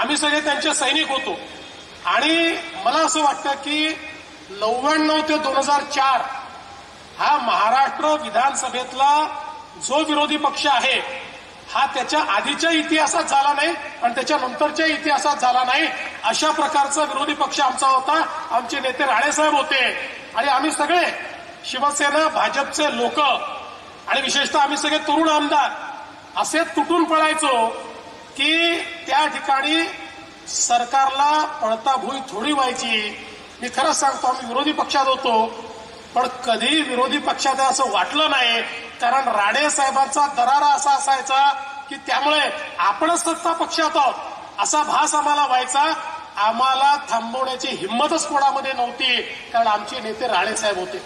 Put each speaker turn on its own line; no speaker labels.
आम्ही सगळे त्यांचे सैनिक होतो आणि मला असं वाटतं की 99 ते 2004 हा महाराष्ट्र विधानसभेतला जो विरोधी पक्ष आहे हा त्याच्या आधीच्या इतिहासात झाला नाही आणि त्याच्या नंतरच्या इतिहासात झाला नाही. अशा प्रकारचा विरोधी पक्ष आमचा होता. आमचे नेते राणेसाहेब होते आणि आम्ही सगळे शिवसेना भाजपचे लोक आणि विशेषतः आम्ही सगळे तरुण आमदार असे तुटून पळायचो की त्या ठिकाणी सरकारला पळता भुई थोडी व्हायची. मी खरंच सांगतो आम्ही विरोधी पक्षात होतो पण कधी विरोधी पक्षात असं वाटलं नाही कारण राणे साहेबांचा दरारा असा असायचा की त्यामुळे आपणच सत्ता पक्षात आहोत असा भास आम्हाला व्हायचा. आम्हाला थांबवण्याची हिंमतच कोणामध्ये नव्हती कारण आमचे नेते राणे साहेब होते.